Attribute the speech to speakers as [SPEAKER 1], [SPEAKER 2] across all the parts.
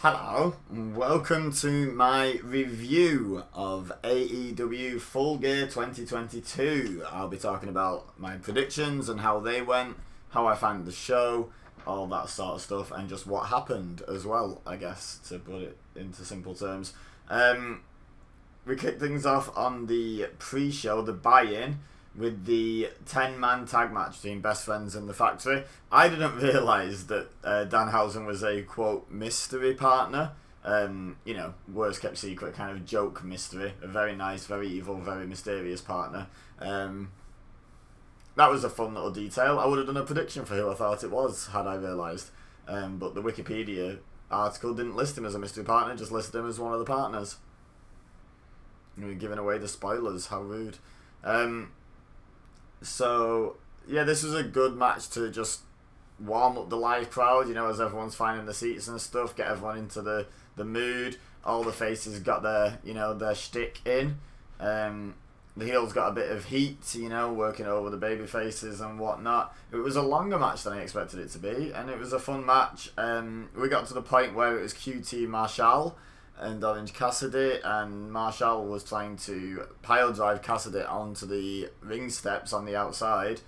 [SPEAKER 1] Hello, and welcome to my review of AEW Full Gear 2022. I'll be talking about my predictions and how they went, how I found the show, all that sort of stuff, and just what happened as well, I guess, to put it into simple terms. We kicked things off on the pre-show, the buy-in, with the 10-man tag match between Best Friends and The Factory. I didn't realise that Danhausen was a, quote, mystery partner. Worst kept secret kind of joke mystery. A very nice, very evil, very mysterious partner. That was a fun little detail. I would have done a prediction for who I thought it was, had I realised. But the Wikipedia article didn't list him as a mystery partner, just listed him as one of the partners. We're giving away the spoilers, how rude. So, yeah, this was a good match to just warm up the live crowd, as everyone's finding the seats and stuff, get everyone into the mood. All the faces got their shtick in. The heels got a bit of heat, working over the baby faces and whatnot. It was a longer match than I expected it to be, and it was a fun match. We got to the point where it was QT Marshall and Orange Cassidy, and Marshall was trying to pile drive Cassidy onto the ring steps on the outside.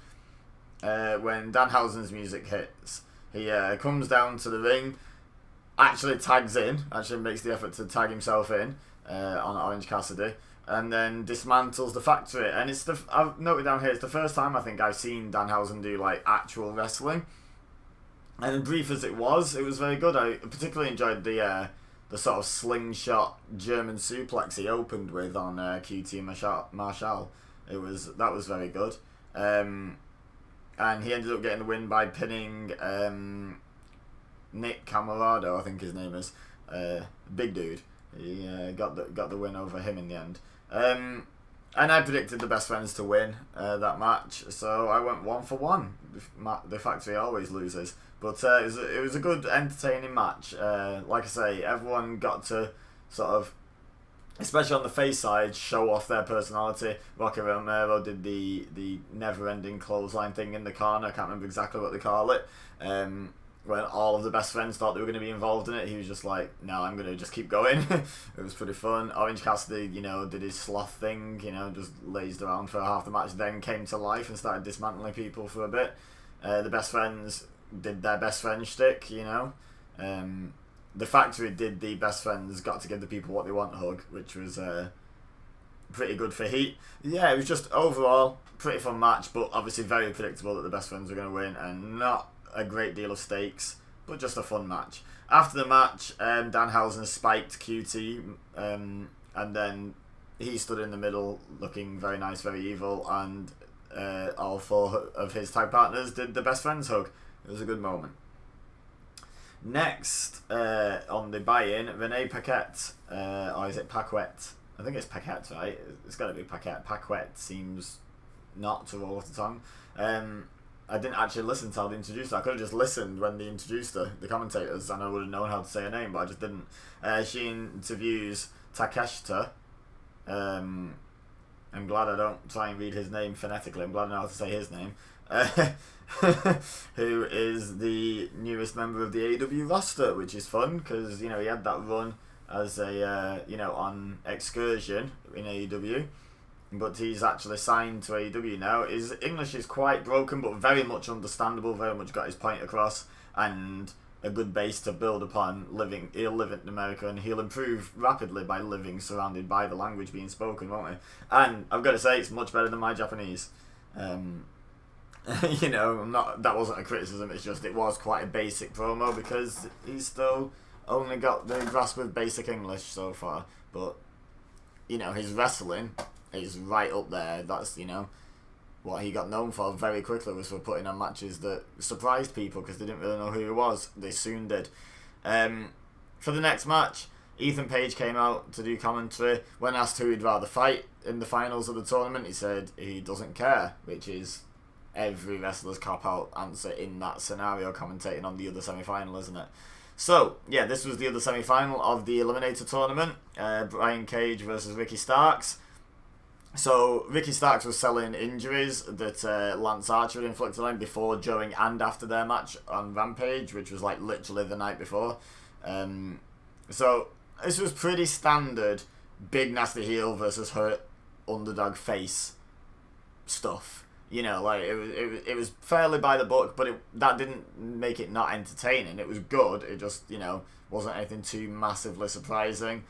[SPEAKER 1] When Danhausen's music hits, he comes down to the ring, actually makes the effort to tag himself in on Orange Cassidy, and then dismantles the Factory. And I've noted down here, it's the first time I think I've seen Danhausen do like actual wrestling, and brief as it was very good. I particularly enjoyed the sort of slingshot German suplex he opened with on QT Marshall. That was very good. And he ended up getting the win by pinning Nick Camarado, I think his name is. Big dude. He got the win over him in the end. And I predicted the Best Friends to win that match, so I went 1 for 1. The Factory always loses. But it was a good, entertaining match. Like I say, everyone got to sort of, especially on the face side, show off their personality. Rocky Romero did the never-ending clothesline thing in the corner. I can't remember exactly what they call it. When all of the Best Friends thought they were going to be involved in it, he was just like, no, I'm going to just keep going. It was pretty fun. Orange Cassidy, did his sloth thing, just lazed around for half the match, then came to life and started dismantling people for a bit. The Best Friends did their Best Friend shtick, The Factory did the Best Friends got to give the people what they want hug, which was pretty good for heat. Yeah, it was just overall pretty fun match, but obviously very predictable that the Best Friends were going to win, and not a great deal of stakes, but just a fun match. After the match, Danhausen spiked QT, and then he stood in the middle looking very nice, very evil, and all four of his tag partners did the Best Friends hug. It was a good moment. Next, on the buy-in, Renee Paquette, or is it Paquette? I think it's Paquette, right? It's got to be Paquette. Paquette seems not to roll off the tongue. I didn't actually listen to how they introduced her. I could have just listened when they introduced her, the commentators, and I would have known how to say her name, but I just didn't. She interviews Takeshita. I'm glad I don't try and read his name phonetically. I'm glad I know how to say his name. Who is the newest member of the AEW roster, which is fun because he had that run as a on excursion in AEW, but he's actually signed to AEW now. His English is quite broken, but very much understandable. Very much got his point across, and a good base to build upon. He'll live in America, and he'll improve rapidly by living surrounded by the language being spoken, won't he? And I've got to say, it's much better than my Japanese. That wasn't a criticism, it's just it was quite a basic promo because he's still only got the grasp of basic English so far, but his wrestling is right up there. That's what he got known for very quickly, was for putting on matches that surprised people because they didn't really know who he was. They soon did. For the next match, Ethan Page came out to do commentary. When asked who he'd rather fight in the finals of the tournament, he said he doesn't care, which is every wrestler's cop-out answer in that scenario, commentating on the other semi-final, isn't it? So, yeah, this was the other semi-final of the Eliminator tournament. Brian Cage versus Ricky Starks. So, Ricky Starks was selling injuries that Lance Archer had inflicted on him before, during, and after their match on Rampage, which was like literally the night before. So this was pretty standard big nasty heel versus hurt underdog face stuff. You know, like it was fairly by the book, but that didn't make it not entertaining. It was good. It just, you know, wasn't anything too massively surprising.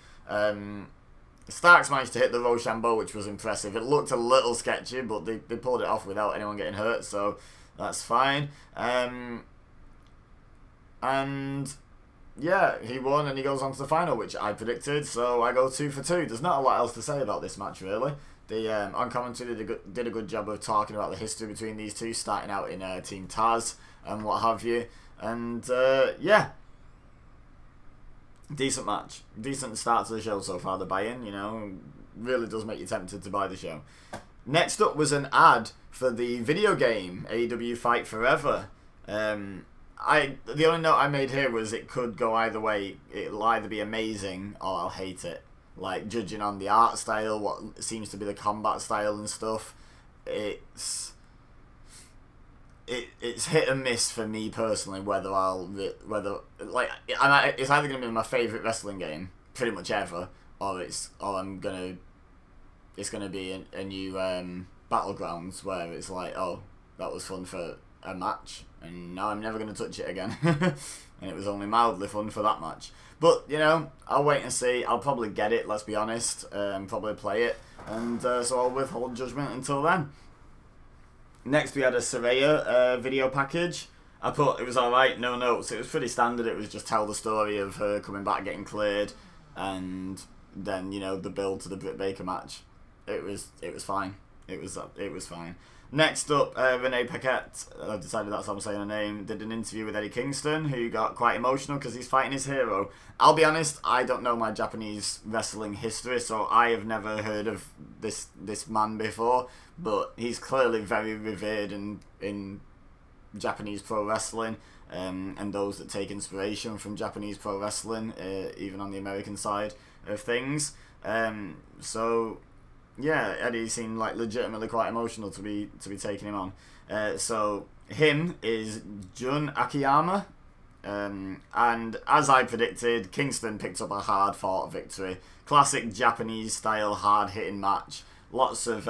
[SPEAKER 1] Starks managed to hit the Rochambeau, which was impressive. It looked a little sketchy, but they pulled it off without anyone getting hurt, so that's fine. And yeah, he won and he goes on to the final, which I predicted, so I go 2 for 2. There's not a lot else to say about this match, really. The on commentary did a good job of talking about the history between these two, starting out in Team Taz and what have you. And yeah, decent match. Decent start to the show so far, the buy-in, you know, really does make you tempted to buy the show. Next up was an ad for the video game, AEW Fight Forever. The only note I made here was it could go either way. It'll either be amazing or I'll hate it. Like, judging on the art style, what seems to be the combat style and stuff, it's hit and miss for me personally. It's either gonna be my favorite wrestling game pretty much ever, or it's gonna be a new Battlegrounds where it's like, oh, that was fun for a match, and now I'm never gonna touch it again. And it was only mildly fun for that match. But, you know, I'll wait and see. I'll probably get it, let's be honest, and probably play it. And so I'll withhold judgment until then. Next we had a Saraya video package. I thought it was alright, no notes. It was pretty standard. It was just tell the story of her coming back, getting cleared, and then, you know, the build to the Britt Baker match. It was fine. It was fine. Next up, Renee Paquette, I've decided that's how I'm saying her name, did an interview with Eddie Kingston, who got quite emotional because he's fighting his hero. I'll be honest, I don't know my Japanese wrestling history, so I have never heard of this man before, but he's clearly very revered in Japanese pro wrestling, and those that take inspiration from Japanese pro wrestling, even on the American side of things. So yeah, Eddie seemed like legitimately quite emotional to be taking him on. So him is Jun Akiyama, and as I predicted, Kingston picked up a hard fought victory. Classic Japanese style hard hitting match. Lots of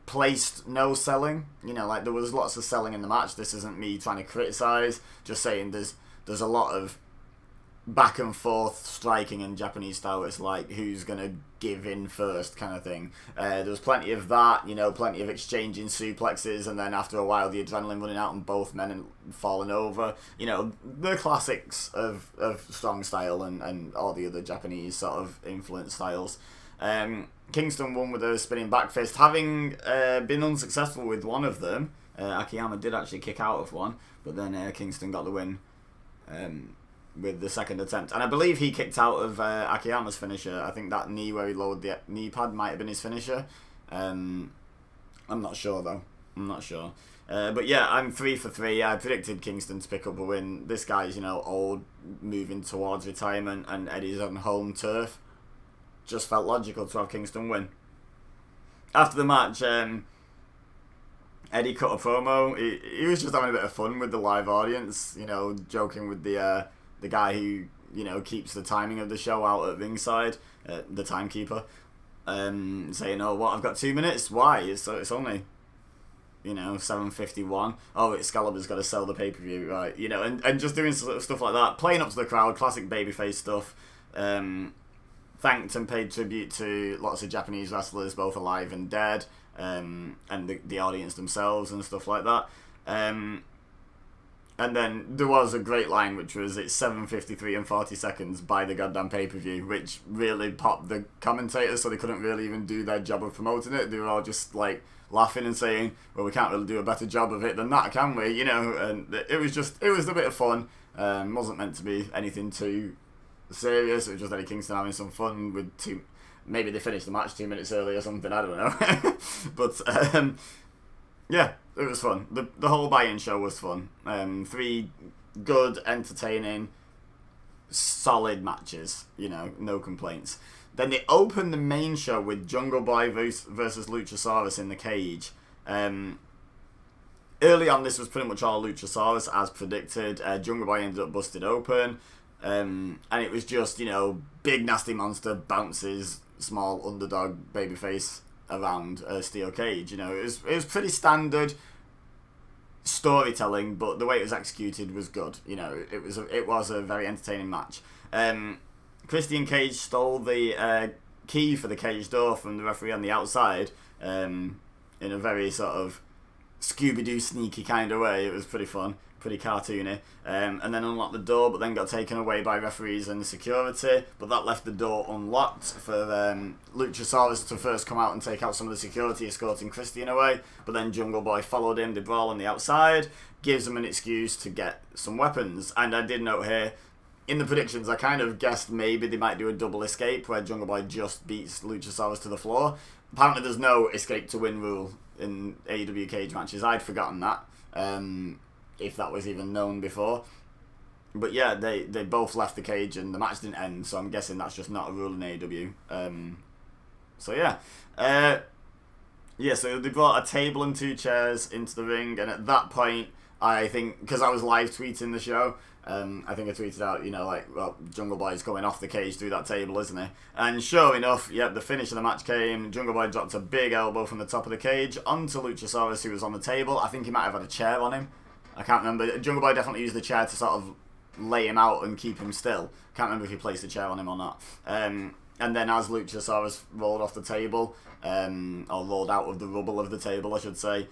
[SPEAKER 1] placed no selling. You know, like there was lots of selling in the match. This isn't me trying to criticize. Just saying there's a lot of back and forth striking in Japanese style. It's like who's gonna give in first kind of thing. There was plenty of that, you know, plenty of exchanging suplexes, and then after a while the adrenaline running out and both men and falling over. You know, the classics of strong style and all the other Japanese sort of influence styles. Kingston won with a spinning back fist, having been unsuccessful with one of them. Akiyama did actually kick out of one, but then Kingston got the win with the second attempt. And I believe he kicked out of Akiyama's finisher. I think that knee where he lowered the knee pad might have been his finisher. I'm not sure though. I'm not sure. But yeah, I'm 3 for 3. I predicted Kingston to pick up a win. This guy's, you know, old, moving towards retirement, and Eddie's on home turf. Just felt logical to have Kingston win. After the match, Eddie cut a promo. He was just having a bit of fun with the live audience, you know, joking with the guy who, you know, keeps the timing of the show out at ringside, the timekeeper, saying, "Oh, what? I've got 2 minutes. Why? It's only, you know, 7:51. Oh, Excalibur's got to sell the pay-per-view, right? You know, and just doing stuff like that, playing up to the crowd, classic babyface stuff. Thanked and paid tribute to lots of Japanese wrestlers, both alive and dead, and the audience themselves and stuff like that. And then there was a great line, which was, it's 7:53 and 40 seconds by the goddamn pay-per-view, which really popped the commentators, so they couldn't really even do their job of promoting it. They were all just like laughing and saying, well, we can't really do a better job of it than that, can we? You know, and it was a bit of fun. Wasn't meant to be anything too serious. It was just Eddie Kingston having some fun with maybe they finished the match 2 minutes early or something, I don't know. But yeah, it was fun. The whole buy-in show was fun. 3 good, entertaining, solid matches, you know, no complaints. Then they opened the main show with Jungle Boy versus Luchasaurus in the cage. Early on, this was pretty much all Luchasaurus, as predicted. Jungle Boy ended up busted open. And it was just, big nasty monster bounces small underdog babyface around a steel cage. It was pretty standard storytelling, but the way it was executed was good. It was a very entertaining match. Christian Cage stole the key for the cage door from the referee on the outside in a very sort of Scooby-Doo sneaky kind of way. It was pretty fun, pretty cartoony, and then unlocked the door, but then got taken away by referees and security, but that left the door unlocked for Luchasaurus to first come out and take out some of the security, escorting Christian away, but then Jungle Boy followed him. They brawl on the outside, gives them an excuse to get some weapons. And I did note here, in the predictions, I kind of guessed maybe they might do a double escape where Jungle Boy just beats Luchasaurus to the floor. Apparently there's no escape to win rule in AEW cage matches. I'd forgotten that, if that was even known before. But yeah, they both left the cage and the match didn't end, so I'm guessing that's just not a rule in AEW. So yeah. So they brought a table and 2 chairs into the ring, and at that point, I think, because I was live tweeting the show, I think I tweeted out, Jungle Boy's going off the cage through that table, isn't he? And sure enough, the finish of the match came. Jungle Boy dropped a big elbow from the top of the cage onto Luchasaurus, who was on the table. I think he might have had a chair on him. I can't remember. Jungle Boy definitely used the chair to sort of lay him out and keep him still. Can't remember if he placed a chair on him or not. And then as Luchasaurus rolled off the table, or rolled out of the rubble of the table, I should say,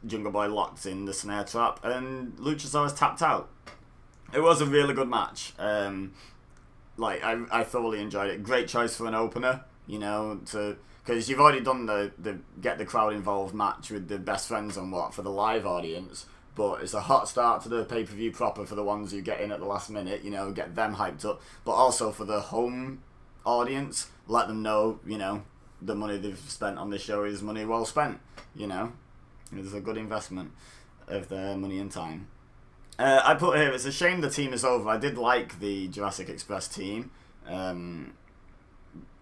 [SPEAKER 1] Jungle Boy locked in the snare trap and Luchasaurus tapped out. It was a really good match. I thoroughly enjoyed it. Great choice for an opener, because you've already done the get the crowd involved match with the best friends and for the live audience. But it's a hot start to the pay-per-view proper for the ones who get in at the last minute, get them hyped up. But also for the home audience, let them know, the money they've spent on this show is money well spent, It's a good investment of their money and time. I put here, it's a shame the team is over. I did like the Jurassic Express team. And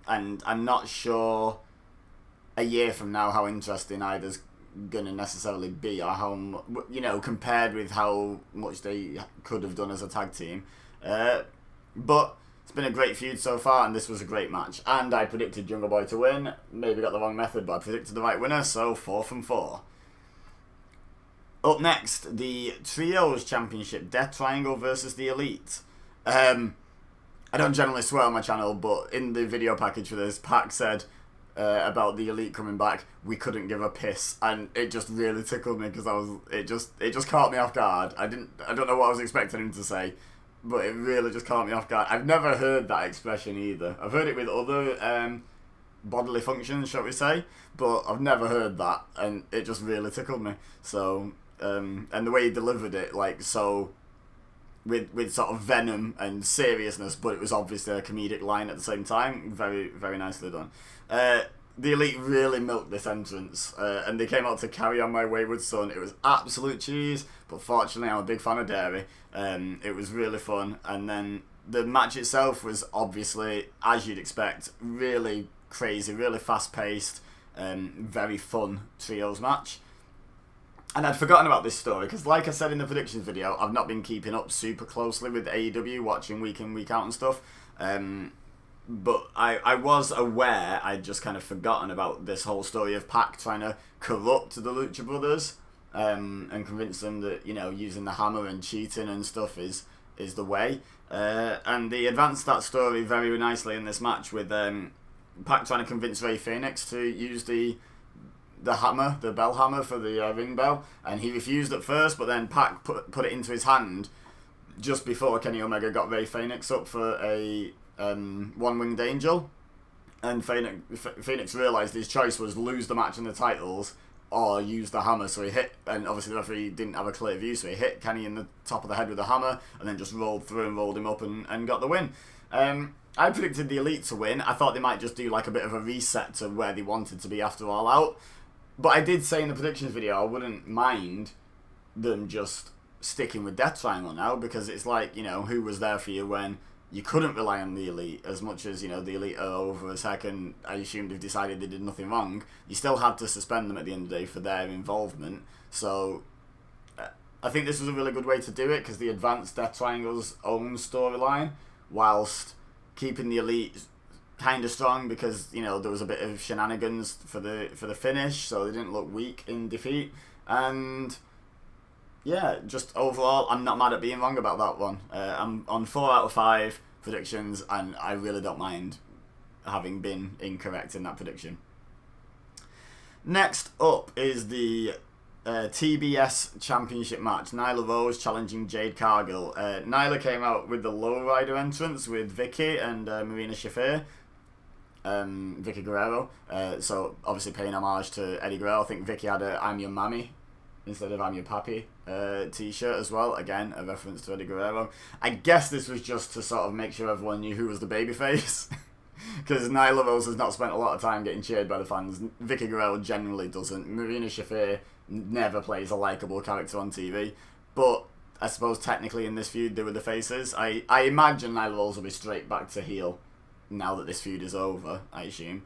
[SPEAKER 1] I'm not sure a year from now how interesting either's going to necessarily be, or how, compared with how much they could have done as a tag team. But it's been a great feud so far, and this was a great match. And I predicted Jungle Boy to win. Maybe got the wrong method, but I predicted the right winner, so 4 from 4. Up next, the Trios Championship, Death Triangle versus the Elite. I don't generally swear on my channel, but in the video package for this, Pac said about the Elite coming back, we couldn't give a piss, and it just really tickled me because it just caught me off guard. I don't know what I was expecting him to say, but it really just caught me off guard. I've never heard that expression either. I've heard it with other bodily functions, shall we say, but I've never heard that, and it just really tickled me. So. And the way he delivered it, with sort of venom and seriousness, but it was obviously a comedic line at the same time. Very, very nicely done. The Elite really milked this entrance, and they came out to Carry On My Wayward Son. It was absolute cheese, but fortunately I'm a big fan of dairy. It was really fun, and then the match itself was obviously, as you'd expect, really crazy, really fast-paced, very fun trios match. And I'd forgotten about this story, because like I said in the predictions video, I've not been keeping up super closely with AEW, watching week in, week out and stuff. But I was aware, I'd just kind of forgotten about this whole story of Pac trying to corrupt the Lucha Brothers, and convince them that, using the hammer and cheating and stuff is the way. And they advanced that story very nicely in this match with Pac trying to convince Rey Fenix to use the hammer, the bell hammer for the ring bell, and he refused at first, but then Pac put it into his hand just before Kenny Omega got Rey Fenix up for a one-winged angel, and Phoenix realised his choice was lose the match and the titles or use the hammer, so he hit, and obviously the referee didn't have a clear view, so he hit Kenny in the top of the head with the hammer and then just rolled through and rolled him up and got the win. I predicted the Elite to win. I thought they might just do like a bit of a reset to where they wanted to be after All Out. But I did say in the predictions video I wouldn't mind them just sticking with Death Triangle now, because it's like, who was there for you when you couldn't rely on the Elite as much as, the Elite are over as heck, and I assumed they've decided they did nothing wrong. You still had to suspend them at the end of the day for their involvement. So I think this was a really good way to do it because the advanced Death Triangle's own storyline, whilst keeping the Elite kind of strong because, you know, there was a bit of shenanigans for the finish, so they didn't look weak in defeat. And yeah, just overall, I'm not mad at being wrong about that one. I'm on 4 out of 5 predictions, and I really don't mind having been incorrect in that prediction. Next up is the TBS Championship match. Nyla Rose challenging Jade Cargill. Nyla came out with the lowrider entrance with Vicky and Marina Shafir. Vicky Guerrero. So obviously paying homage to Eddie Guerrero. I think Vicky had a I'm Your Mammy instead of I'm Your Pappy t-shirt as well. Again, a reference to Eddie Guerrero. I guess this was just to sort of make sure everyone knew who was the babyface. Because Nyla Rose has not spent a lot of time getting cheered by the fans. Vicky Guerrero generally doesn't. Marina Shafir never plays a likeable character on TV. But I suppose technically in this feud they were the faces. I imagine Nyla Rose will be straight back to heel now that this feud is over, I assume.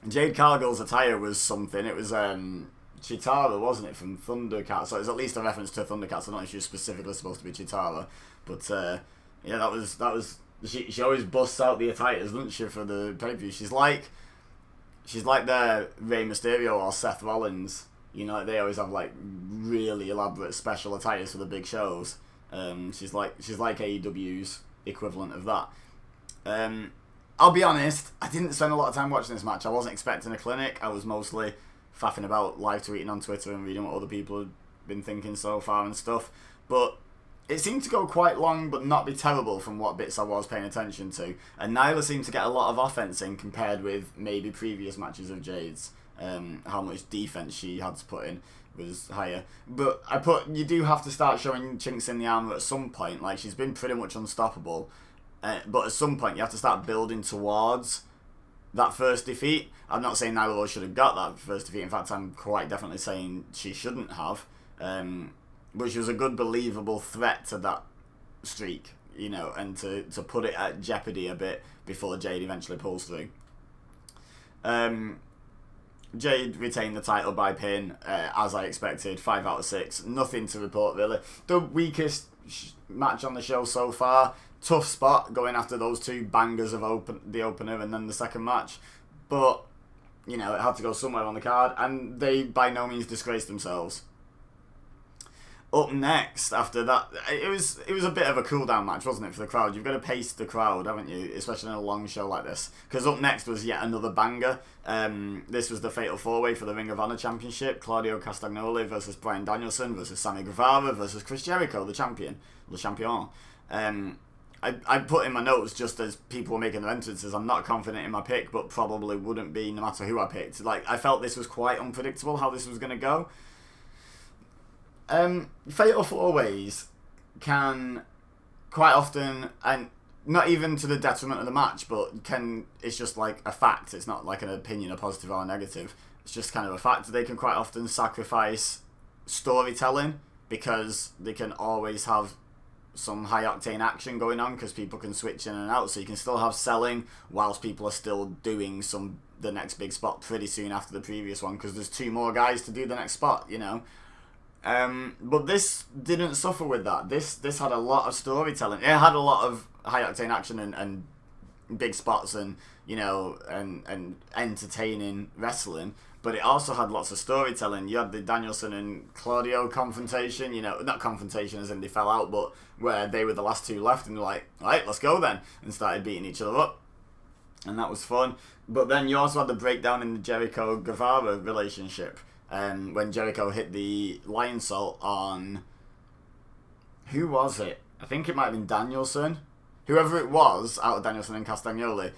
[SPEAKER 1] Jade Cargill's attire was something. It was Chitara, wasn't it, from Thundercats? So it was at least a reference to Thundercats. I'm not sure she was specifically supposed to be Chitara. But yeah, that was she always busts out the attires, doesn't she, for the pay-per-view. She's like their Rey Mysterio or Seth Rollins. You know, they always have like really elaborate special attires for the big shows. She's like AEW's equivalent of that. I'll be honest, I didn't spend a lot of time watching this match. I wasn't expecting a clinic. I was mostly faffing about, live tweeting on Twitter and reading what other people had been thinking so far and stuff. But it seemed to go quite long but not be terrible from what bits I was paying attention to. And Nyla seemed to get a lot of offense in compared with maybe previous matches of Jade's. How much defense she had to put in was higher. But you do have to start showing chinks in the armor at some point. Like, she's been pretty much unstoppable. But at some point you have to start building towards that first defeat. I'm not saying Nyla Rose should have got that first defeat. In fact, I'm quite definitely saying she shouldn't have. But she was a good, believable threat to that streak, you know, and to put it at jeopardy a bit before Jade eventually pulls through. Jade retained the title by pin, as I expected, 5 out of 6. Nothing to report, really. The weakest match on the show so far. Tough spot going after those two bangers of the opener and then the second match. But, you know, it had to go somewhere on the card, and they by no means disgraced themselves. Up next, after that, it was a bit of a cool-down match, wasn't it, for the crowd? You've got to pace the crowd, haven't you? Especially in a long show like this. Because up next was yet another banger. This was the Fatal 4-Way for the Ring of Honor Championship. Claudio Castagnoli versus Bryan Danielson versus Sammy Guevara versus Chris Jericho, the champion. Le Champion. I put in my notes just as people were making their entrances. I'm not confident in my pick, but probably wouldn't be no matter who I picked. Like, I felt this was quite unpredictable how this was going to go. Fatal 4-Ways can quite often, and not even to the detriment of the match, but it's just like a fact. It's not like an opinion, a positive or a negative. It's just kind of a fact. They can quite often sacrifice storytelling because they can always have some high octane action going on because people can switch in and out, so you can still have selling whilst people are still doing the next big spot pretty soon after the previous one because there's 2 more guys to do the next spot, you know. But this didn't suffer with that. This had a lot of storytelling. It had a lot of high octane action and big spots and, you know, and entertaining wrestling. But it also had lots of storytelling. You had the Danielson and Claudio confrontation, you know, not confrontation as in they fell out, but where they were the last 2 left and they're like, alright, let's go then, and started beating each other up. And that was fun. But then you also had the breakdown in the Jericho-Guevara relationship. When Jericho hit the Lion Salt on... Who was it? I think it might have been Danielson. Whoever it was, out of Danielson and Castagnoli,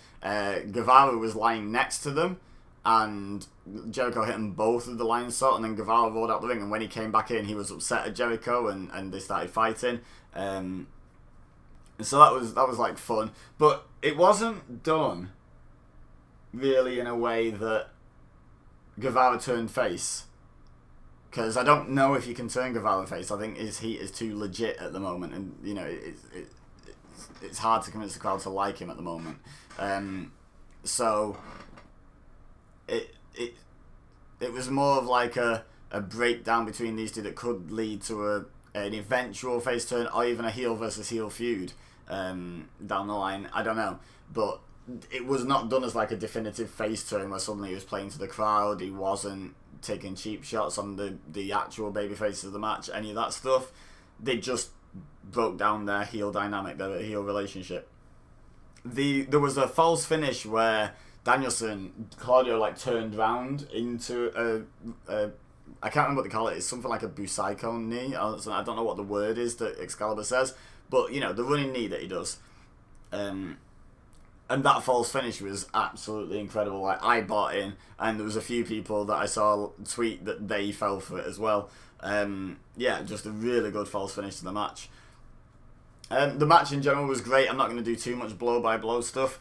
[SPEAKER 1] Guevara was lying next to them, and Jericho hit them both with the Lion Salt, and then Guevara rolled out the ring, and when he came back in, he was upset at Jericho, and they started fighting. So that was like fun. But it wasn't done really in a way that Guevara turned face, because I don't know if you can turn Guevara face. I think his heat is too legit at the moment, and you know it's hard to convince the crowd to like him at the moment. So it was more of like a a breakdown between these two that could lead to an eventual face turn or even a heel versus heel feud down the line. I don't know, but it was not done as like a definitive face turn where suddenly he was playing to the crowd. He wasn't taking cheap shots on the actual baby faces of the match, any of that stuff. They just broke down their heel dynamic, their heel relationship. There was a false finish where Claudio like turned round into a I can't remember what they call it. It's something like a Busaiko knee. I don't know what the word is that Excalibur says, but you know, the running knee that he does. And that false finish was absolutely incredible. Like, I bought in, and there was a few people that I saw tweet that they fell for it as well. Yeah, just a really good false finish to the match. The match in general was great. I'm not going to do too much blow-by-blow stuff.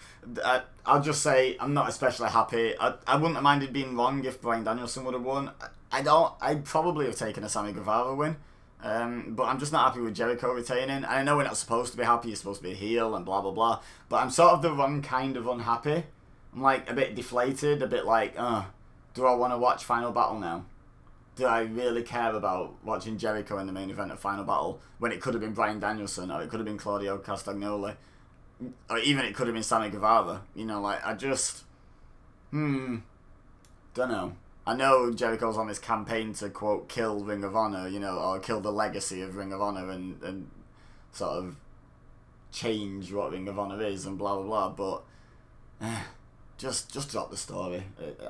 [SPEAKER 1] I'll just say I'm not especially happy. I wouldn't have minded being wrong if Bryan Danielson would have won. I'd probably have taken a Sammy Guevara win. But I'm just not happy with Jericho retaining. And I know we're not supposed to be happy. You're supposed to be a heel and blah, blah, blah. But I'm sort of the wrong kind of unhappy. I'm like a bit deflated, a bit like, do I want to watch Final Battle now? Do I really care about watching Jericho in the main event of Final Battle when it could have been Bryan Danielson, or it could have been Claudio Castagnoli, or even it could have been Sammy Guevara? You know, like, I just, don't know. I know Jericho's on this campaign to, quote, kill Ring of Honor, you know, or kill the legacy of Ring of Honor and sort of change what Ring of Honor is and blah, blah, blah, but just drop the story.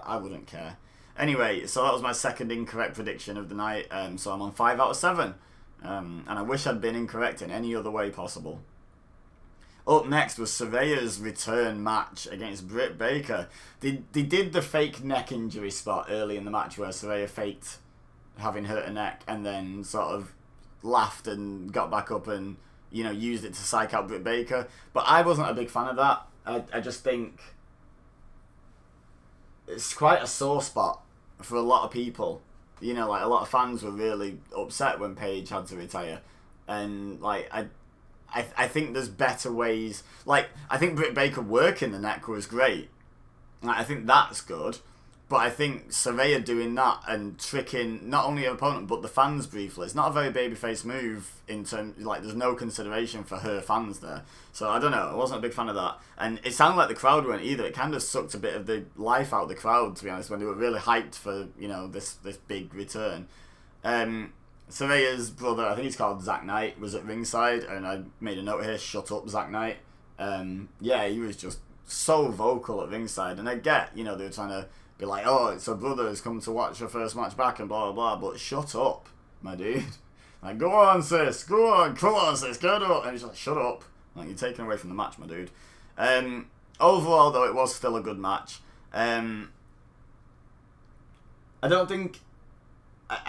[SPEAKER 1] I wouldn't care. Anyway, so that was my second incorrect prediction of the night, so I'm on 5 out of 7, and I wish I'd been incorrect in any other way possible. Up next was Saraya's return match against Britt Baker. They did the fake neck injury spot early in the match where Saraya faked having hurt her neck and then sort of laughed and got back up and, you know, used it to psych out Britt Baker. But I wasn't a big fan of that. I just think it's quite a sore spot for a lot of people. You know, like, a lot of fans were really upset when Paige had to retire. And, like, I think there's better ways. Like, I think Britt Baker working the neck was great. Like, I think that's good. But I think Saraya doing that and tricking not only her opponent but the fans briefly, it's not a very babyface move in terms, like, there's no consideration for her fans there. So I don't know, I wasn't a big fan of that. And it sounded like the crowd weren't either. It kind of sucked a bit of the life out of the crowd, to be honest, when they were really hyped for, you know, this big return. Saraya's brother, I think he's called Zack Knight, was at ringside, and I made a note here, shut up Zack Knight. Yeah, he was just so vocal at ringside, and I get, you know, they were trying to be like, oh, it's her brother who's come to watch her first match back and blah, blah, blah, but shut up, my dude. Like, go on, sis, go on, come on, sis, get up. And he's like, shut up. Like, you're taking away from the match, my dude. Overall, though, it was still a good match. I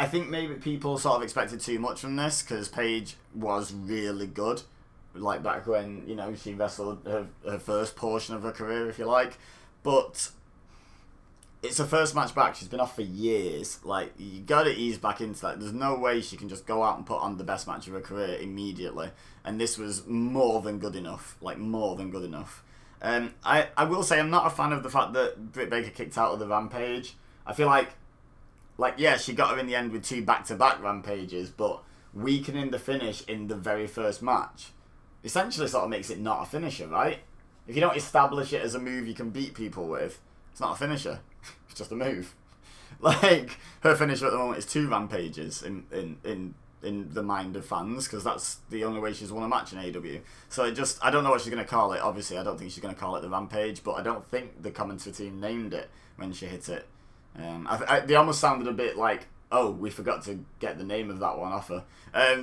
[SPEAKER 1] think maybe people sort of expected too much from this, because Paige was really good. Like, back when, you know, she wrestled her first portion of her career, if you like. But it's her first match back. She's been off for years. Like, you gotta ease back into that. There's no way she can just go out and put on the best match of her career immediately. And this was more than good enough. Like, more than good enough. I will say I'm not a fan of the fact that Britt Baker kicked out of the Rampage. I feel like, yeah, she got her in the end with 2 back-to-back Rampages, but weakening the finish in the very first match essentially sort of makes it not a finisher, right? If you don't establish it as a move you can beat people with, it's not a finisher. It's just a move. Like, her finisher at the moment is 2 Rampages in the mind of fans, because that's the only way she's won a match in AEW. So I don't know what she's going to call it. Obviously, I don't think she's going to call it the Rampage, but I don't think the commentary team named it when she hit it. They almost sounded a bit like, oh, we forgot to get the name of that one off her.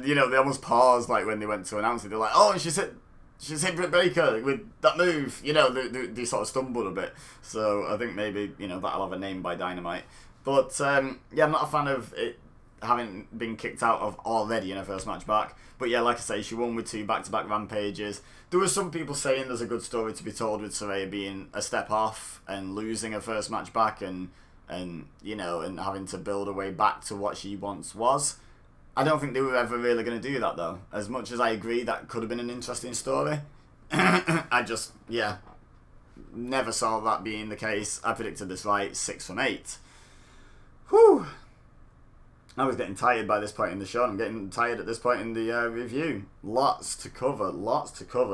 [SPEAKER 1] You know, they almost paused, like, when they went to announce it. They're like, oh, and she's hit Britt Baker with that move. You know, they sort of stumbled a bit. So I think maybe, you know, that'll have a name by Dynamite. But, yeah, I'm not a fan of it having been kicked out of already in her first match back. But yeah, like I say, she won with 2 back-to-back Rampages. There were some people saying there's a good story to be told with Saraya being a step off and losing her first match back and you know, and having to build her way back to what she once was. I don't think they were ever really going to do that, though. As much as I agree that could have been an interesting story, I just, yeah, never saw that being the case. I predicted this right, 6 from 8. Whew. I was getting tired by this point in the show. I'm getting tired at this point in the review. Lots to cover.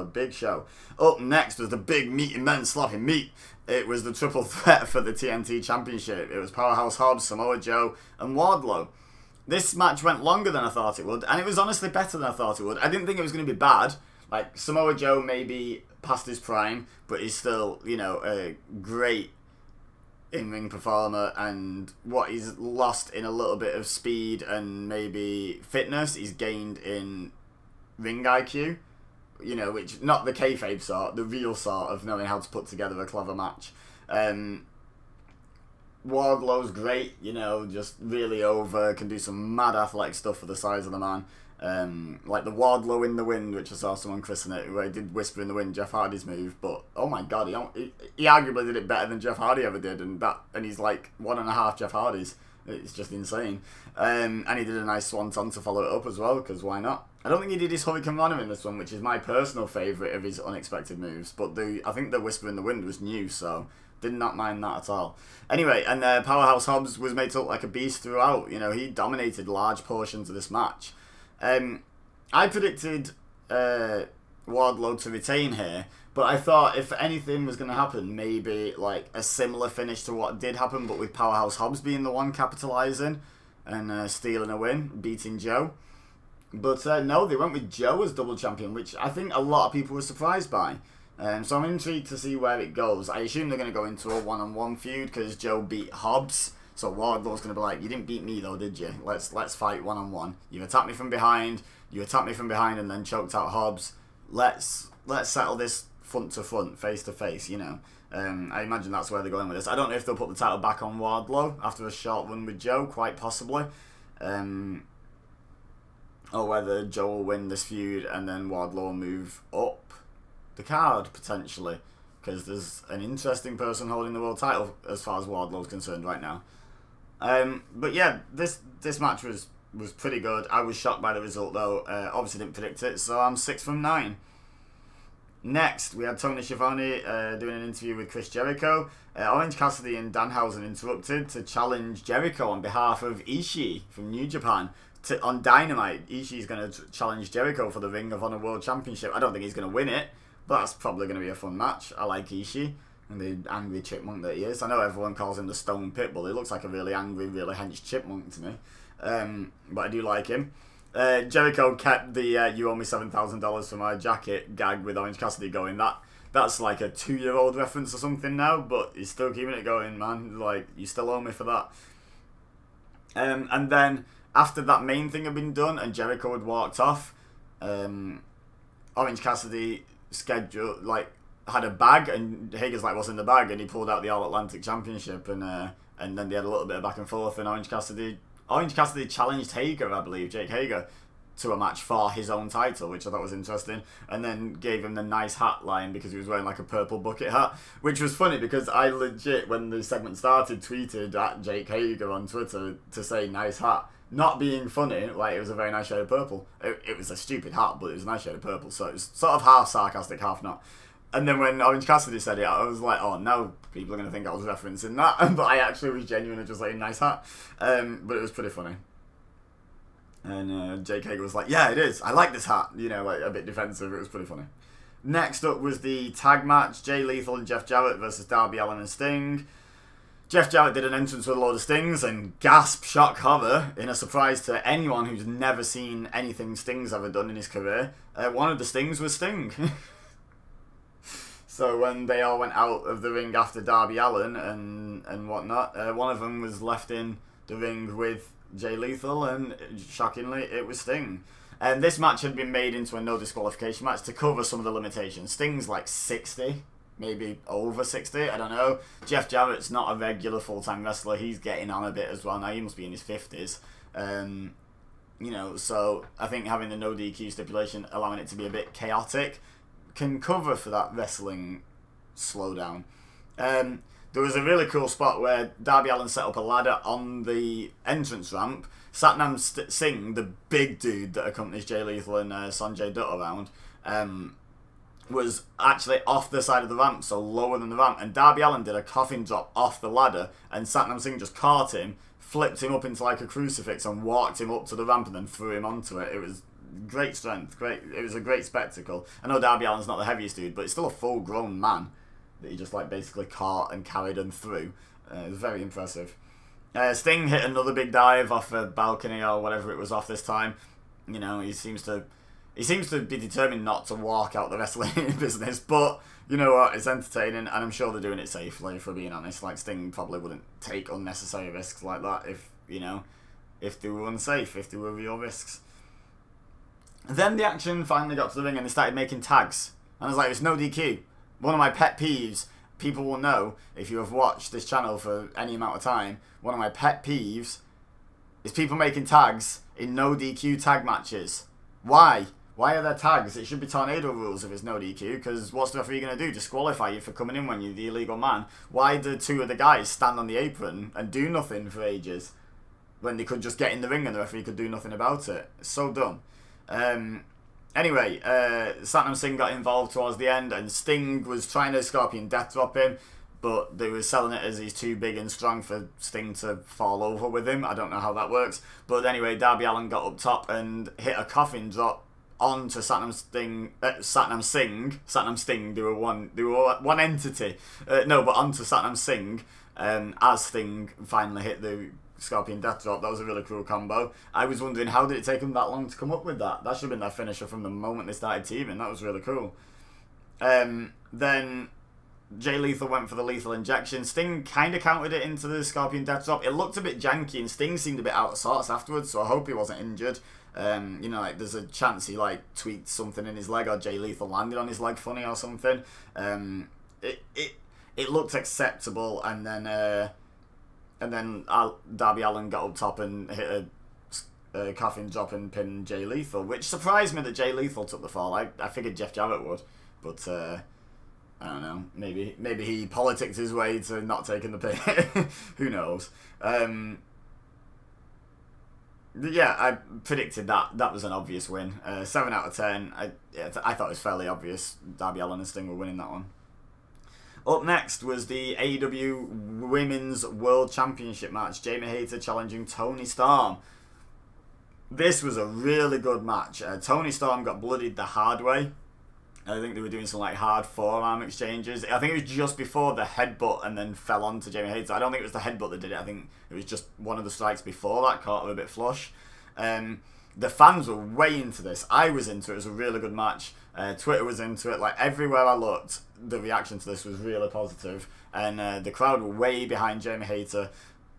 [SPEAKER 1] Big show. Up next was the big meaty men slopping meat. It was the triple threat for the TNT Championship. It was Powerhouse Hobbs, Samoa Joe, and Wardlow. This match went longer than I thought it would, and it was honestly better than I thought it would. I didn't think it was going to be bad. Like, Samoa Joe maybe past his prime, but he's still, a great in-ring performer, and what he's lost in a little bit of speed and maybe fitness, he's gained in ring IQ, which, not the kayfabe sort, the real sort of knowing how to put together a clever match. Wardlow's great, just really over, can do some mad athletic stuff for the size of the man. Like the Wardlow in the Wind, which I saw someone christen it, where he did Whisper in the Wind, Jeff Hardy's move, but oh my god, he arguably did it better than Jeff Hardy ever did, and he's like 1.5 Jeff Hardys. It's just insane. And he did a nice swanton to follow it up as well, because why not? I don't think he did his Hurricane Rana in this one, which is my personal favourite of his unexpected moves, but I think the Whisper in the Wind was new, so did not mind that at all. Anyway, and Powerhouse Hobbs was made to look like a beast throughout. He dominated large portions of this match. I predicted Wardlow to retain here, but I thought if anything was going to happen, maybe like a similar finish to what did happen, but with Powerhouse Hobbs being the one capitalising and stealing a win, beating Joe. But no, they went with Joe as double champion, which I think a lot of people were surprised by. So I'm intrigued to see where it goes. I assume they're going to go into a one-on-one feud because Joe beat Hobbs. So Wardlow's going to be like, you didn't beat me though, did you? Let's fight one-on-one. You attacked me from behind, and then choked out Hobbs. Let's settle this front to front, face to face, I imagine that's where they're going with this. I don't know if they'll put the title back on Wardlow after a short run with Joe, quite possibly. Or whether Joe will win this feud and then Wardlow will move up the card, potentially. Because there's an interesting person holding the world title as far as Wardlow's concerned right now. But yeah, this match was pretty good. I was shocked by the result though. Obviously didn't predict it, so I'm 6 from 9. Next, we had Tony Schiavone doing an interview with Chris Jericho. Orange Cassidy and Danhausen interrupted to challenge Jericho on behalf of Ishii from New Japan. On Dynamite, Ishii's going to challenge Jericho for the Ring of Honor World Championship. I don't think he's going to win it, but that's probably going to be a fun match. I like Ishii. And the angry chipmunk that he is. I know everyone calls him the Stone Pitbull. He looks like a really angry, really hench chipmunk to me. But I do like him. Jericho kept the you owe me $7,000 for my jacket gag with Orange Cassidy going. That's like a 2-year-old reference or something now, but he's still keeping it going, man. Like, you still owe me for that. And then, after that main thing had been done and Jericho had walked off, Orange Cassidy had a bag, and Hager's like, what's in the bag? And he pulled out the All Atlantic Championship, and then they had a little bit of back and forth, and Orange Cassidy challenged Hager, I believe, Jake Hager, to a match for his own title, which I thought was interesting, and then gave him the nice hat line because he was wearing like a purple bucket hat, which was funny because I legit, when the segment started, tweeted at Jake Hager on Twitter to say nice hat. Not being funny, like it was a very nice shade of purple. It was a stupid hat, but it was a nice shade of purple, so it was sort of half sarcastic, half not. And then when Orange Cassidy said it, I was like, oh, now people are going to think I was referencing that. But I actually was genuinely just like, nice hat. But it was pretty funny. And Jake Hager was like, yeah, it is. I like this hat. Like a bit defensive. It was pretty funny. Next up was the tag match. Jay Lethal and Jeff Jarrett versus Darby Allin and Sting. Jeff Jarrett did an entrance with a load of stings and gasp, shock, horror in a surprise to anyone who's never seen anything Sting's ever done in his career. One of the stings was Sting. So when they all went out of the ring after Darby Allin and whatnot, one of them was left in the ring with Jay Lethal, and shockingly, it was Sting. And this match had been made into a no disqualification match to cover some of the limitations. Sting's like 60, maybe over 60, I don't know. Jeff Jarrett's not a regular full-time wrestler. He's getting on a bit as well now. He must be in his 50s. So I think having the no DQ stipulation, allowing it to be a bit chaotic, can cover for that wrestling slowdown. There was a really cool spot where Darby Allin set up a ladder on the entrance ramp. Satnam Singh, the big dude that accompanies Jay Lethal and Sanjay Dutt around, was actually off the side of the ramp, so lower than the ramp. And Darby Allin did a coffin drop off the ladder, and Satnam Singh just caught him, flipped him up into like a crucifix and walked him up to the ramp and then threw him onto it. It was great strength. It was a great spectacle. I know Darby Allin's not the heaviest dude, but it's still a full-grown man that he just like basically caught and carried and threw. It was very impressive. Sting hit another big dive off a balcony or whatever it was off this time. You know, he seems to be determined not to walk out the wrestling business, but you know what, it's entertaining, and I'm sure they're doing it safely, for being honest. Like, Sting probably wouldn't take unnecessary risks like that if they were unsafe, if they were real risks. Then the action finally got to the ring and they started making tags. And I was like, it's no DQ. One of my pet peeves, people will know, if you have watched this channel for any amount of time, one of my pet peeves is people making tags in no DQ tag matches. Why? Why are there tags? It should be tornado rules if it's no DQ, because what's the referee going to do? Disqualify you for coming in when you're the illegal man? Why do two of the guys stand on the apron and do nothing for ages when they could just get in the ring and the referee could do nothing about it? It's so dumb. Anyway, Satnam Singh got involved towards the end, and Sting was trying to Scorpion Death Drop him, but they were selling it as he's too big and strong for Sting to fall over with him. I don't know how that works. But anyway, Darby Allin got up top and hit a coffin drop onto Satnam Singh. They were one entity. But onto Satnam Singh, as Sting finally hit the Scorpion Death Drop. That was a really cool combo. I was wondering, how did it take them that long to come up with that? That should have been their finisher from the moment they started teaming. That was really cool. Then Jay Lethal went for the lethal injection. Sting kind of countered it into the Scorpion Death Drop. It looked a bit janky, and Sting seemed a bit out of sorts afterwards, so I hope he wasn't injured. Like, there's a chance he like tweaked something in his leg, or Jay Lethal landed on his leg funny or something. It looked acceptable, and then Darby Allin got up top and hit a coffin drop and pinned Jay Lethal, which surprised me that Jay Lethal took the fall. I figured Jeff Jarrett would, but I don't know. Maybe he politicked his way to not taking the pin. Who knows? Yeah, I predicted that was an obvious win. 7 out of 10. I thought it was fairly obvious Darby Allin and Sting were winning that one. Up next was the AEW Women's World Championship match. Jamie Hayter challenging Toni Storm. This was a really good match. Toni Storm got bloodied the hard way. I think they were doing some like hard forearm exchanges. I think it was just before the headbutt and then fell onto Jamie Hayter. I don't think it was the headbutt that did it. I think it was just one of the strikes before that caught her a bit flush. The fans were way into this. I was into it. It was a really good match. Twitter was into it. Like, everywhere I looked, the reaction to this was really positive. And the crowd were way behind Jamie Hayter.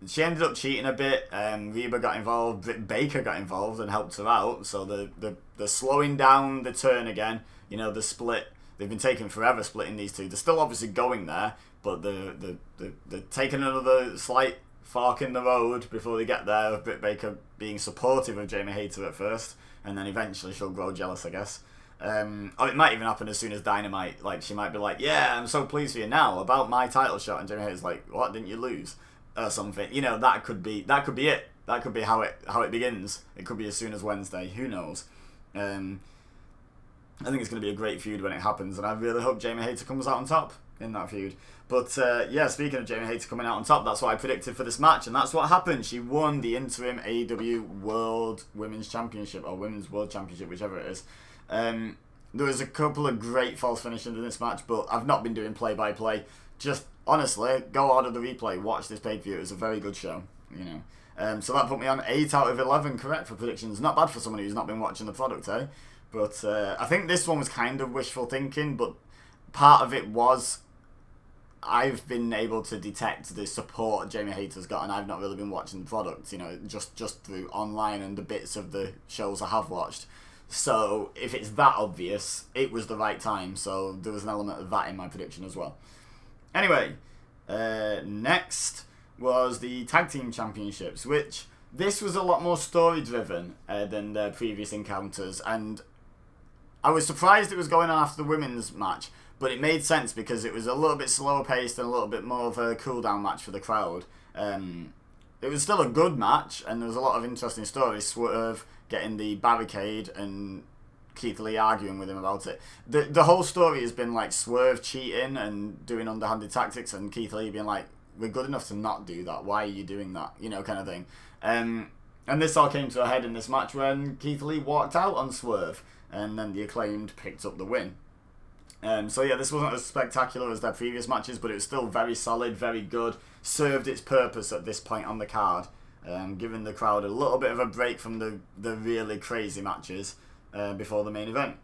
[SPEAKER 1] She ended up cheating a bit. Reba got involved. Britt Baker got involved and helped her out. So the slowing down the turn again. You know, the split. They've been taking forever splitting these two. They're still obviously going there, but they're taking another slight fork in the road before they get there, with Britt Baker being supportive of Jamie Hayter at first, and then eventually she'll grow jealous, I guess. Or it might even happen as soon as Dynamite. Like, she might be like, yeah, I'm so pleased for you now about my title shot, and Jamie Hayter's like, what, didn't you lose? Or something. You know, that could be it. That could be how it begins. It could be as soon as Wednesday. Who knows? I think it's going to be a great feud when it happens, and I really hope Jamie Hayter comes out on top in that feud. But yeah, speaking of Jamie Hayter coming out on top, that's what I predicted for this match, and that's what happened. She won the interim AEW World Women's Championship, or Women's World Championship, whichever it is. There was a couple of great false finishes in this match, but I've not been doing play-by-play. Just, honestly, go order the replay, watch this pay-per-view. It was a very good show, you know. So that put me on 8 out of 11 correct for predictions. Not bad for someone who's not been watching the product, eh? But I think this one was kind of wishful thinking, but part of it was I've been able to detect the support Jamie Hayter's got, and I've not really been watching the product, you know, just through online and the bits of the shows I have watched. So if it's that obvious, it was the right time, so there was an element of that in my prediction as well. Anyway, next was the Tag Team Championships, which this was a lot more story-driven than the previous encounters, and I was surprised it was going on after the women's match, but it made sense because it was a little bit slower paced and a little bit more of a cool-down match for the crowd. It was still a good match, and there was a lot of interesting stories. Swerve getting the barricade and Keith Lee arguing with him about it. The whole story has been like Swerve cheating and doing underhanded tactics, and Keith Lee being like, we're good enough to not do that. Why are you doing that? You know, kind of thing. And this all came to a head in this match when Keith Lee walked out on Swerve, and then the Acclaimed picked up the win. So yeah, this wasn't as spectacular as their previous matches, but it was still very solid, very good. Served its purpose at this point on the card, giving the crowd a little bit of a break from the really crazy matches before the main event,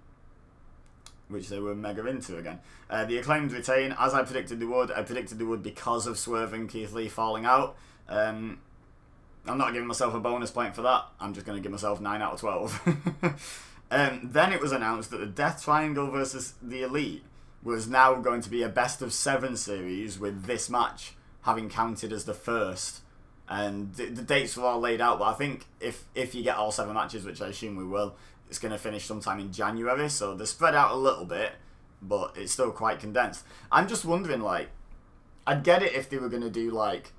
[SPEAKER 1] which they were mega into again. The Acclaimed retain, as I predicted they would. I predicted they would because of Swerve and Keith Lee falling out. I'm not giving myself a bonus point for that. I'm just going to give myself 9 out of 12. Then it was announced that the Death Triangle versus the Elite was now going to be a best of 7 series, with this match having counted as the first. And the dates were all laid out, but I think if you get all 7 matches, which I assume we will, it's going to finish sometime in January, so they're spread out a little bit, but it's still quite condensed. I'm just wondering, like, I'd get it if they were going to do, like,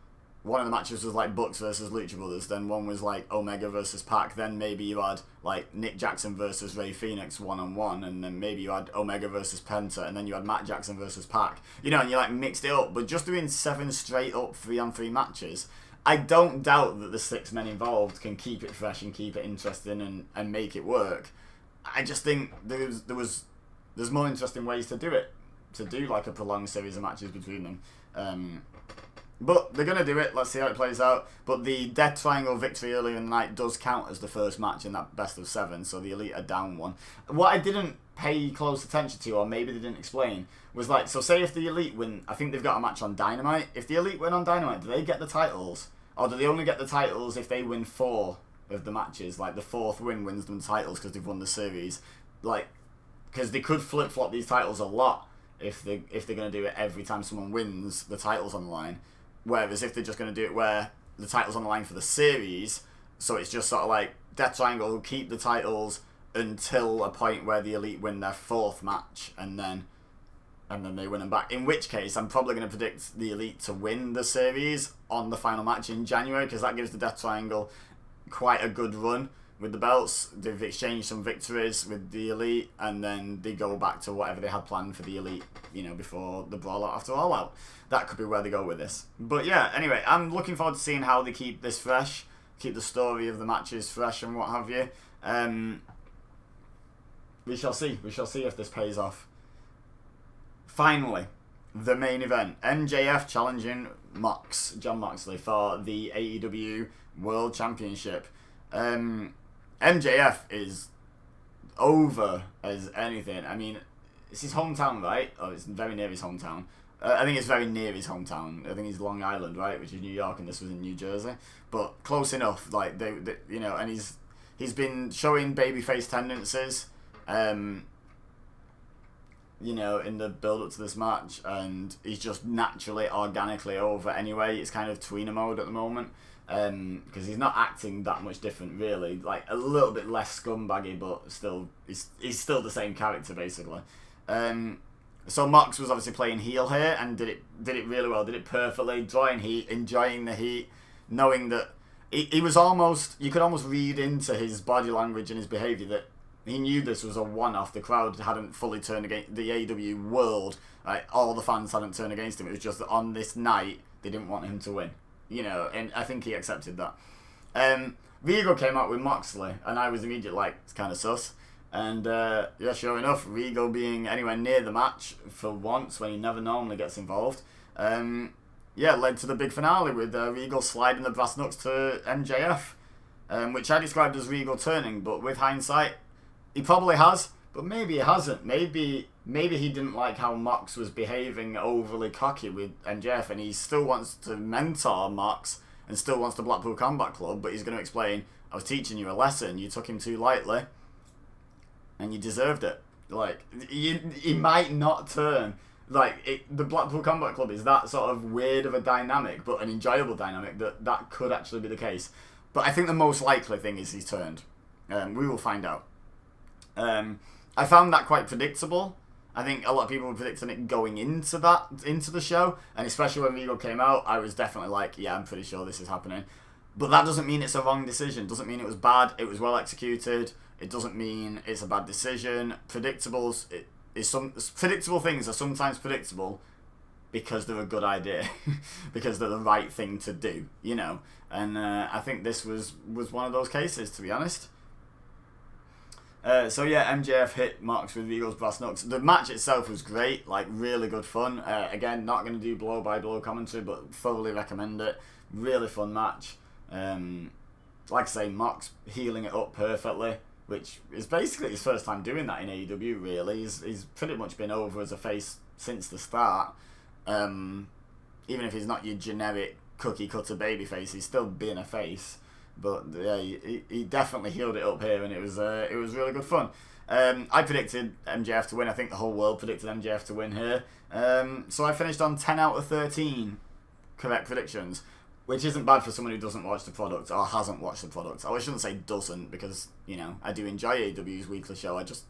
[SPEAKER 1] one of the matches was, like, Bucks versus Lucha Brothers, then one was, like, Omega versus Pac, then maybe you had, like, Nick Jackson versus Rey Fenix one-on-one, and then maybe you had Omega versus Penta, and then you had Matt Jackson versus Pac. You know, and you, like, mixed it up, but just doing 7 straight-up 3-on-3 matches, I don't doubt that the 6 men involved can keep it fresh and keep it interesting and make it work. I just think there's more interesting ways to do it, to do like a prolonged series of matches between them. But they're going to do it. Let's see how it plays out. But the Death Triangle victory earlier in the night does count as the first match in that best of 7, so the Elite are down 1. What I didn't pay close attention to, or maybe they didn't explain, was like, so say if the Elite win, I think they've got a match on Dynamite. If the Elite win on Dynamite, do they get the titles? Or do they only get the titles if they win 4 of the matches? Like, the 4th win wins them titles because they've won the series. Like, because they could flip-flop these titles a lot if they're going to do it every time someone wins, the title's on the line. Whereas if they're just going to do it where the title's on the line for the series, so it's just sort of like Death Triangle will keep the titles until a point where the Elite win their 4th match, and then they win them back. In which case, I'm probably going to predict the Elite to win the series on the final match in January, because that gives the Death Triangle quite a good run with the belts. They've exchanged some victories with the Elite, and then they go back to whatever they had planned for the Elite, you know, before the Brawl Out after All Out. That could be where they go with this. But yeah, anyway, I'm looking forward to seeing how they keep this fresh, keep the story of the matches fresh and what have you. We shall see. We shall see if this pays off. Finally, the main event. MJF challenging John Moxley, for the AEW World Championship. MJF is over as anything. I mean, it's his hometown, right? Oh, it's very near his hometown. I think it's very near his hometown. I think he's Long Island, right? Which is New York, and this was in New Jersey. But close enough. Like, they you know, and he's been showing babyface tendencies, you know, in the build-up to this match, and he's just naturally, organically over anyway. It's kind of tweener mode at the moment, because he's not acting that much different, really. Like, a little bit less scumbaggy, but still, he's still the same character, basically. So Mox was obviously playing heel here, and did it really well, did it perfectly, drawing heat, enjoying the heat, knowing that he was almost, you could almost read into his body language and his behaviour that he knew this was a one-off. The crowd hadn't fully turned against the AEW world. Like, all the fans hadn't turned against him. It was just that on this night, they didn't want him to win. You know, and I think he accepted that. Regal came out with Moxley, and I was immediately like, it's kind of sus. And yeah, sure enough, Regal being anywhere near the match for once, when he never normally gets involved, yeah, led to the big finale with Regal sliding the brass knucks to MJF, which I described as Regal turning, but with hindsight, he probably has, but maybe he hasn't. Maybe he didn't like how Mox was behaving overly cocky with MJF, and he still wants to mentor Mox and still wants the Blackpool Combat Club, but he's going to explain, I was teaching you a lesson, you took him too lightly, and you deserved it. Like, he might not turn. Like, the Blackpool Combat Club is that sort of weird of a dynamic, but an enjoyable dynamic, that could actually be the case. But I think the most likely thing is he's turned. We will find out. I found that quite predictable. I think a lot of people were predicting it going into the show, and especially when Regal came out, I was definitely like, yeah, I'm pretty sure this is happening. But that doesn't mean it's a wrong decision. Doesn't mean it was bad. It was well executed. It doesn't mean it's a bad decision. Predictable things are sometimes predictable, because they're a good idea, because they're the right thing to do, you know. And I think this was one of those cases, to be honest. So yeah, MJF hit Mox with Regal's brass knucks. The match itself was great, like really good fun. Again, not going to do blow by blow commentary, but thoroughly recommend it. Really fun match. Like I say, Mox healing it up perfectly, which is basically his first time doing that in AEW. Really, he's pretty much been over as a face since the start. Even if he's not your generic cookie cutter babyface, he's still being a face. But yeah, he definitely healed it up here, and it was really good fun. I predicted MJF to win. I think the whole world predicted MJF to win here. So I finished on 10 out of 13 correct predictions, which isn't bad for someone who doesn't watch the product or hasn't watched the product. I shouldn't say doesn't, because, you know, I do enjoy AEW's weekly show. I just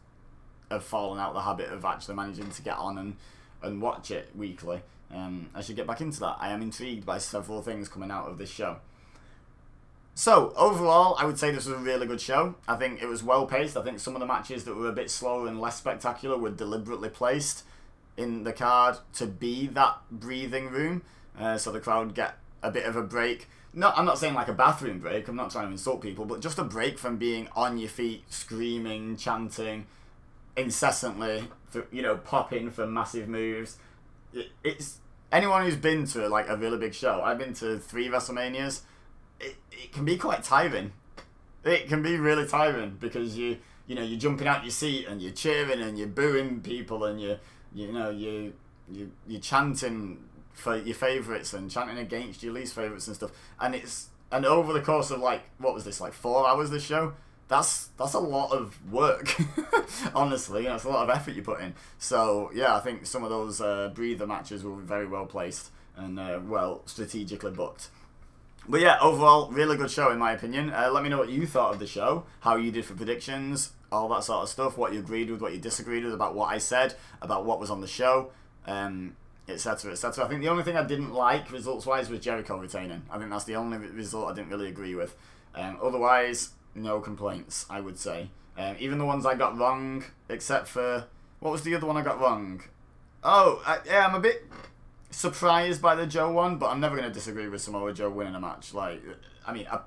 [SPEAKER 1] have fallen out of the habit of actually managing to get on and watch it weekly. I should get back into that. I am intrigued by several things coming out of this show. So, overall, I would say this was a really good show. I think it was well paced. I think some of the matches that were a bit slower and less spectacular were deliberately placed in the card to be that breathing room, so the crowd get a bit of a break. No, I'm not saying like a bathroom break. I'm not trying to insult people, but just a break from being on your feet, screaming, chanting incessantly, for, you know, popping for massive moves. It's anyone who's been to like a really big show. I've been to 3 WrestleManias. It can be quite tiring. It can be really tiring because you're jumping out your seat and you're cheering and you're booing people and you're chanting for your favourites and chanting against your least favourites and stuff. And over the course of like, what was this, like 4 hours this show? That's a lot of work. Honestly, it's a lot of effort you put in. So yeah, I think some of those breather matches were very well placed and well strategically booked. But yeah, overall, really good show in my opinion. Let me know what you thought of the show, how you did for predictions, all that sort of stuff, what you agreed with, what you disagreed with, about what I said, about what was on the show, etc, etc. I think the only thing I didn't like, results-wise, was Jericho retaining. I think that's the only result I didn't really agree with. Otherwise, no complaints, I would say. Even the ones I got wrong, except for... What was the other one I got wrong? I'm a bit surprised by the Joe one, but I'm never going to disagree with Samoa Joe winning a match. Like, I mean, I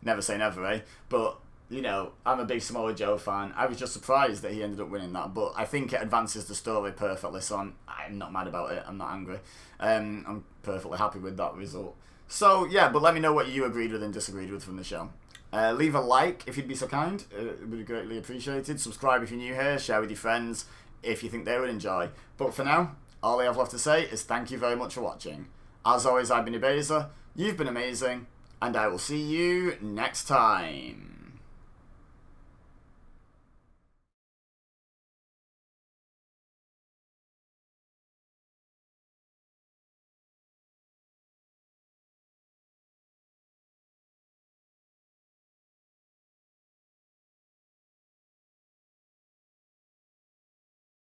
[SPEAKER 1] never say never, eh? But, you know, I'm a big Samoa Joe fan. I was just surprised that he ended up winning that, but I think it advances the story perfectly, so I'm not mad about it. I'm not angry. I'm perfectly happy with that result. So, yeah, but let me know what you agreed with and disagreed with from the show. Leave a like if you'd be so kind. It would be greatly appreciated. Subscribe if you're new here. Share with your friends if you think they would enjoy. But for now, all I have left to say is thank you very much for watching. As always, I've been Ebeza, you've been amazing, and I will see you next time.